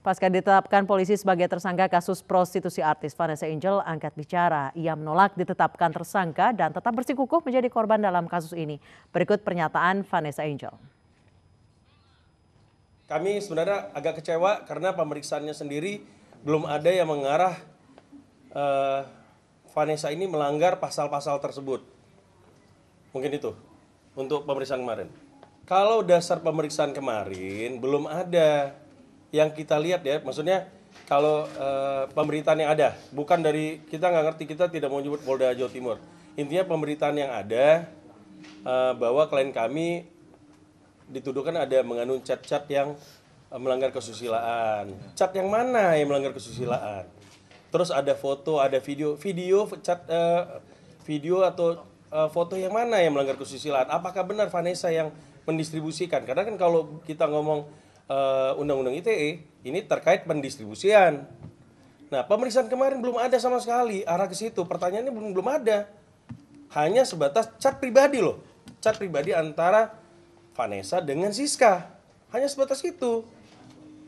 Pasca ditetapkan polisi sebagai tersangka kasus prostitusi artis, Vanessa Angel angkat bicara. Ia menolak ditetapkan tersangka dan tetap bersikukuh menjadi korban dalam kasus ini. Berikut pernyataan Vanessa Angel. Kami sebenarnya agak kecewa karena pemeriksaannya sendiri belum ada yang mengarah Vanessa ini melanggar pasal-pasal tersebut. Mungkin itu untuk pemeriksaan kemarin. Kalau dasar pemeriksaan kemarin belum ada yang kita lihat ya, maksudnya kalau pemberitaan yang ada, bukan dari kita nggak ngerti, kita tidak mau nyebut Polda Jawa Timur. Intinya pemberitaan yang ada bahwa klien kami dituduhkan ada mengandung cat-cat yang melanggar kesusilaan. Cat yang mana yang melanggar kesusilaan? Terus ada foto, ada video cat, video atau foto yang mana yang melanggar kesusilaan? Apakah benar Vanessa yang mendistribusikan? Karena kan kalau kita ngomong Undang-Undang ITE ini terkait pendistribusian. Nah, pemeriksaan kemarin belum ada sama sekali arah ke situ. Pertanyaannya belum ada. Hanya sebatas cat pribadi loh. Cat pribadi antara Vanessa dengan Siska. Hanya sebatas itu.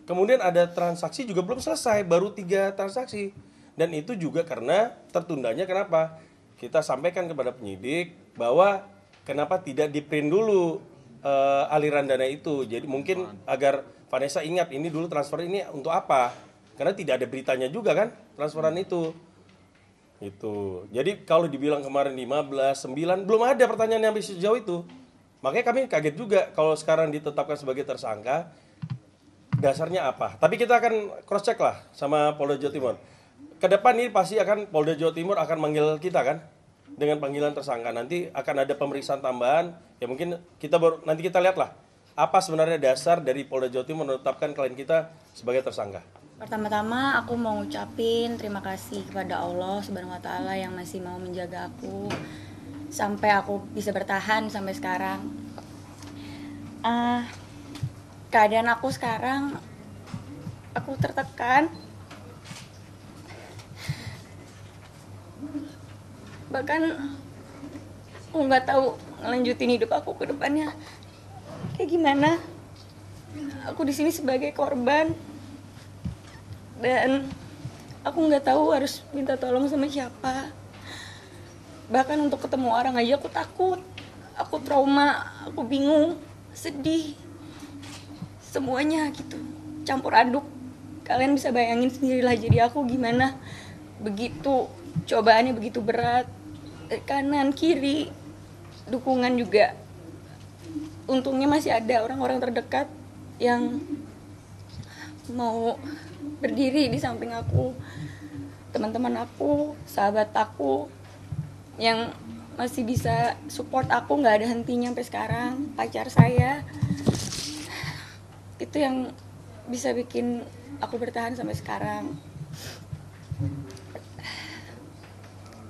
Kemudian ada transaksi juga belum selesai, baru 3 transaksi. Dan itu juga karena tertundanya kenapa? Kita sampaikan kepada penyidik bahwa kenapa tidak di-print dulu aliran dana itu. Jadi mungkin agar Vanessa ingat ini dulu transfer ini untuk apa. Karena tidak ada beritanya juga kan transferan itu. Itu. Jadi kalau dibilang kemarin 15, 9 belum ada pertanyaan yang bisa sejauh itu. Makanya kami kaget juga kalau sekarang ditetapkan sebagai tersangka. Dasarnya apa? Tapi kita akan cross check lah sama Polda Jawa Timur. Ke depan ini pasti akan Polda Jawa Timur akan manggil kita kan dengan panggilan tersangka. Nanti akan ada pemeriksaan tambahan. Ya mungkin nanti kita lihatlah apa sebenarnya dasar dari Polda Jawa Timur menetapkan klien kita sebagai tersangka. Pertama-tama aku mau ngucapin terima kasih kepada Allah Subhanahu wa taala yang masih mau menjaga aku sampai aku bisa bertahan sampai sekarang. Keadaan aku sekarang aku tertekan. Bahkan aku nggak tahu ngelanjutin hidup aku ke depannya kayak gimana. Aku di sini sebagai korban dan aku nggak tahu harus minta tolong sama siapa. Bahkan untuk ketemu orang aja aku takut, aku trauma, aku bingung, sedih, semuanya gitu campur aduk. Kalian bisa bayangin sendirilah jadi aku gimana. Begitu cobaannya begitu berat, kanan kiri dukungan juga. Untungnya masih ada orang-orang terdekat yang mau berdiri di samping aku, teman-teman aku, sahabat aku yang masih bisa support aku, nggak ada hentinya sampai sekarang. Pacar saya itu yang bisa bikin aku bertahan sampai sekarang.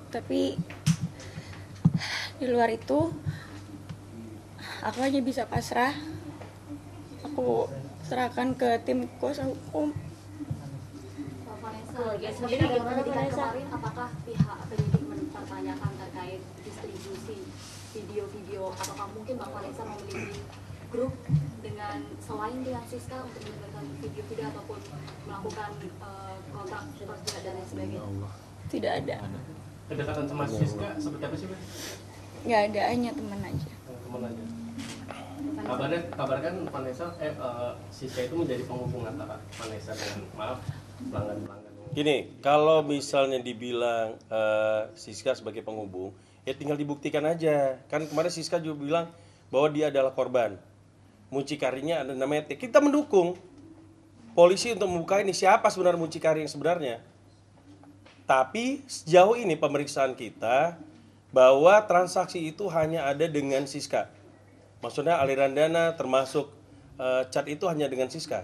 Tapi di luar itu aku hanya bisa pasrah. Aku serahkan ke tim kuasa hukum. Kemarin apakah pihak penyidik mempertanyakan terkait distribusi video-video ataukah mungkin Bang Vanessa memiliki grup dengan selain dengan Siska untuk mendengarkan video-video ataupun melakukan kontrak kerja dan lain sebagainya? Tidak ada. Kedekatan sama Siska seperti apa sih, Mbak? Nggak ada, hanya teman aja. Teman aja. Kabarkan Vanessa, Siska itu menjadi penghubung antara Vanessa dengan pelanggan-pelanggan. Gini, kalau misalnya dibilang Siska sebagai penghubung, ya tinggal dibuktikan aja. Kan kemarin Siska juga bilang bahwa dia adalah korban. Mucikarinya ada namanya T. Kita mendukung polisi untuk membuka ini siapa sebenarnya mucikari yang sebenarnya. Tapi sejauh ini pemeriksaan kita bahwa transaksi itu hanya ada dengan Siska. Maksudnya aliran dana termasuk cat itu hanya dengan Siska.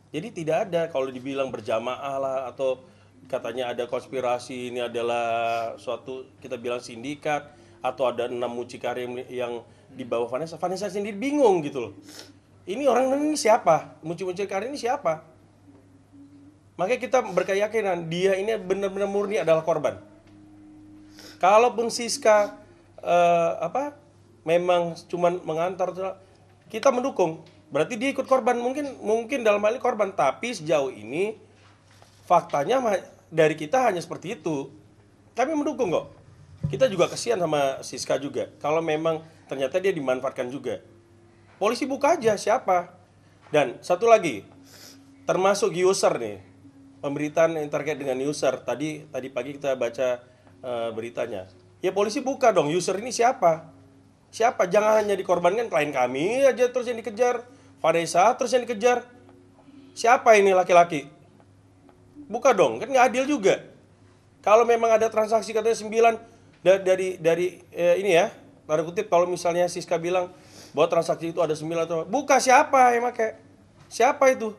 Jadi tidak ada kalau dibilang berjamaah lah atau katanya ada konspirasi, ini adalah suatu kita bilang sindikat atau ada 6 mucikari yang di bawah Vanessa. Vanessa sendiri bingung gitu loh. Ini orang ini siapa? Mucikari ini siapa? Makanya kita berkeyakinan dia ini benar-benar murni adalah korban. Kalaupun Siska memang cuman mengantar, kita mendukung. Berarti dia ikut korban, mungkin dalam hal ini korban, tapi sejauh ini faktanya dari kita hanya seperti itu. Kami mendukung kok. Kita juga kesian sama Siska juga. Kalau memang ternyata dia dimanfaatkan juga. Polisi buka aja siapa. Dan satu lagi, termasuk user nih. Pemberitaan yang terkait dengan user. Tadi pagi kita baca beritanya. Ya polisi buka dong, user ini siapa? Siapa? Jangan hanya dikorbankan klien kami aja terus yang dikejar. Vanessa terus yang dikejar. Siapa ini laki-laki? Buka dong, kan nggak adil juga. Kalau memang ada transaksi katanya 9 dari ini ya, tanda kutip kalau misalnya Siska bilang bahwa transaksi itu ada 9 atau buka siapa yang pakai? Siapa itu?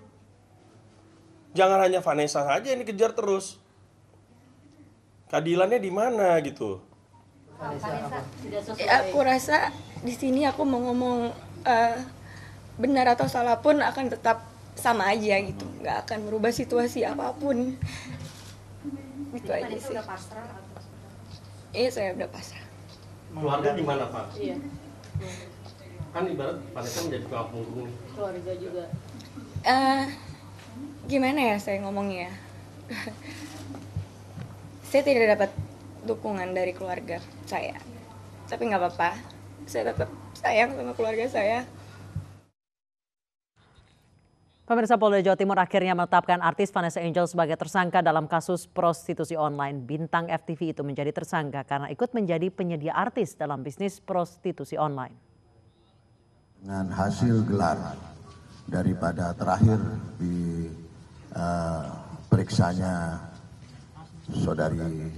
Jangan hanya Vanessa saja yang dikejar terus. Keadilannya di mana gitu? Aku rasa di sini aku mau ngomong benar atau salah pun akan tetap sama aja gitu, nggak akan merubah situasi apapun. Itu aja sih. Iya, saya udah pasrah. Keluarga gimana, Pak? Iya. Kan ibarat Vanessa menjadi tulang punggung nih. Keluarga juga. Gimana ya saya ngomongnya? Saya tidak dapat dukungan dari keluarga saya, tapi nggak apa-apa. Saya tetap sayang sama keluarga saya. Pemirsa, Polda Jawa Timur akhirnya menetapkan artis Vanessa Angel sebagai tersangka dalam kasus prostitusi online. Bintang FTV itu menjadi tersangka karena ikut menjadi penyedia artis dalam bisnis prostitusi online. Dengan hasil gelar daripada terakhir di periksanya saudari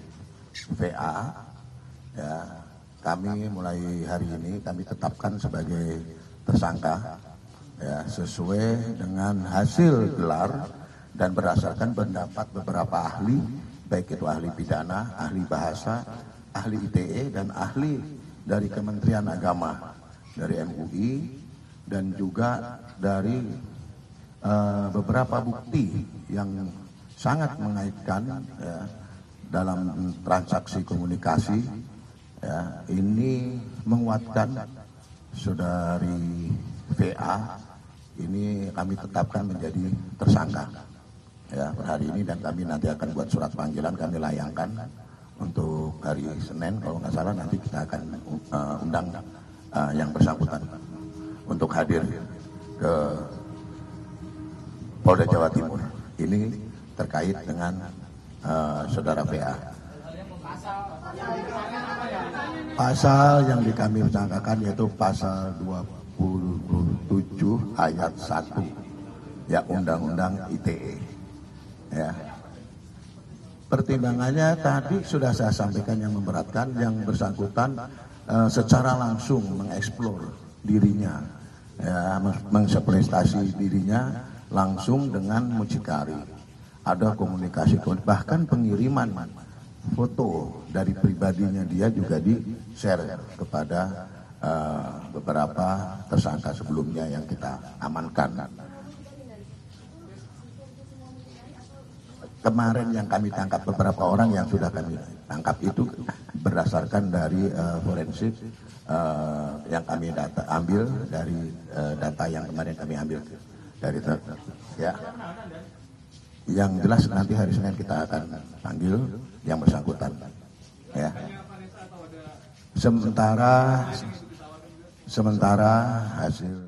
VA, ya, kami mulai hari ini kami tetapkan sebagai tersangka. Ya, sesuai dengan hasil gelar dan berdasarkan pendapat beberapa ahli, baik itu ahli pidana, ahli bahasa, ahli ITE, dan ahli dari Kementerian Agama, dari MUI, dan juga dari beberapa bukti yang sangat mengaitkan ya, dalam transaksi komunikasi. Ya, ini menguatkan saudari VA ini kami tetapkan menjadi tersangka ya per hari ini, dan kami nanti akan buat surat panggilan, kami layangkan untuk hari Senin kalau nggak salah. Nanti kita akan undang yang bersangkutan untuk hadir ke Polda Jawa Timur. Ini terkait dengan saudara VA. Pasal yang kami tersangkakan yaitu pasal 27 ayat 1 ya Undang-Undang ITE. Ya. Pertimbangannya tadi sudah saya sampaikan, yang memberatkan yang bersangkutan secara langsung mengeksplor dirinya, ya, mengeksplorasi dirinya langsung dengan mucikari. Ada komunikasi, bahkan pengiriman foto dari pribadinya dia juga di-share kepada beberapa tersangka sebelumnya yang kita amankan. Kemarin yang kami tangkap, beberapa orang yang sudah kami tangkap itu berdasarkan dari forensik yang kami ambil dari data yang kemarin kami ambil dari ya. Yang jelas nanti hari Senin kita akan panggil yang bersangkutan. Ya. Sementara hasil